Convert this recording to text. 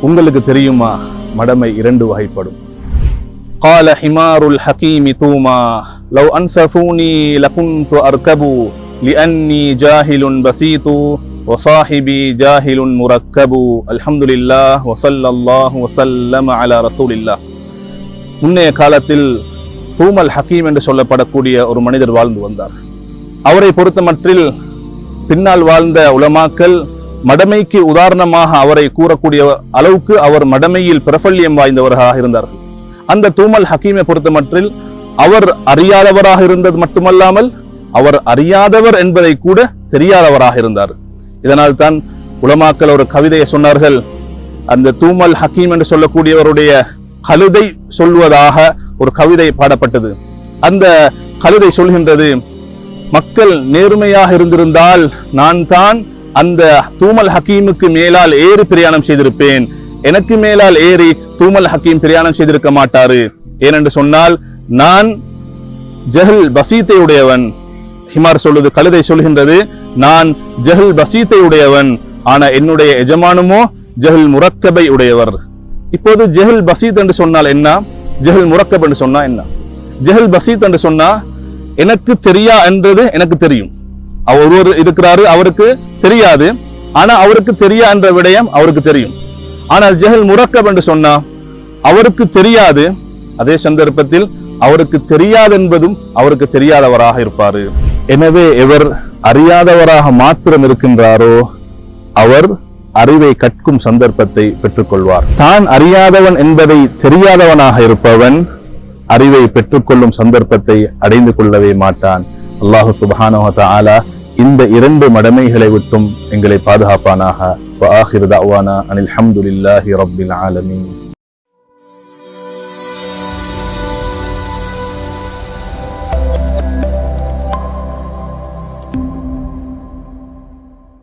உங்களுக்கு தெரியுமா மடமை இரண்டு வகைப்படும். قال حمار الحكيم توما لو أنصفوني لكنت أركب لأني جاهل بسيط وصاحبي جاهل مركب الحمد لله وصلى الله وسلم على رسول الله. முன்னைய காலத்தில் தூமல் ஹக்கீம் என்று சொல்லப்படக்கூடிய ஒரு மனிதர் வாழ்ந்து வந்தார். அவரை பொறுத்தமற்றில் பின்னால் வாழ்ந்த உலமாக்கள் மடமைக்கு உதாரணமாக அவரை கூறக்கூடிய அளவுக்கு அவர் மடமையில் பிரபல்யம் வாய்ந்தவராக இருந்தார்கள். அந்த தூமல் ஹக்கீமை பொறுத்தமற்றில் அவர் அறியாதவராக இருந்தது மட்டுமல்லாமல் அவர் அறியாதவர் என்பதை கூட தெரியாதவராக இருந்தார். இதனால் தான் உலமாக்கள் ஒரு கவிதையை சொன்னார்கள். அந்த தூமல் ஹக்கீம் என்று சொல்லக்கூடியவருடைய கழுதை சொல்வதாக ஒரு கவிதை பாடப்பட்டது. அந்த கழுதை சொல்கின்றது, மக்கள் நேர்மையாக இருந்திருந்தால் நான் தான் அந்த தூமல் ஹக்கீமுக்கு மேலால் ஏறி பிரயாணம் செய்திருப்பேன். எனக்கு மேலால் ஏறி தூமல் ஹக்கீம் பிரயாணம் செய்திருக்க மாட்டாரு. ஏனென்று சொன்னால் நான் ஜஹல் பசீத்தை உடையவன். ஹிமார் சொல்லுது, கழுதை சொல்கின்றது, நான் ஜஹல் பசீத்தை உடையவன், ஆனா என்னுடைய எஜமானுமோ ஜஹல் முரக்கபை உடையவர். இப்போது ஜஹல் பசீத் என்று சொன்னால் என்ன, ஜஹல் முரக்கப் என்று சொன்னா என்ன? ஜஹல் பசீத் என்று சொன்னா எனக்கு தெரியா என்றது எனக்கு தெரியும். ஒருவர் இருக்கிறாரு, அவருக்கு தெரியாது, ஆனா அவருக்கு தெரியா என்ற விடயம் அவருக்கு தெரியும். ஆனால் ஜஹல் முரக்கப் என்று சொன்னா அவருக்கு தெரியாது, அதே சந்தர்ப்பத்தில் அவருக்கு தெரியாது என்பதும் அவருக்கு தெரியாதவராக இருப்பாரு. எனவே எவர் அறியாதவராக மாத்திரம் இருக்கின்றாரோ அவர் அறிவை கற்கும் சந்தர்ப்பத்தை பெற்றுக்கொள்வார். தான் அறியாதவன் என்பதை தெரியாதவனாக இருப்பவன் அறிவை பெற்றுக்கொள்ளும் சந்தர்ப்பத்தை அடைந்து கொள்ளவே மாட்டான். அல்லாஹு சுப்ஹானஹு வ தஆலா இந்த இரண்டு மடமைகளை விட்டும் எங்களை பாதுகாப்பானாக. வ ஆகிரு தஅவானா அனில் ஹம்துலில்லாஹி ரப்பில் ஆலமீன்.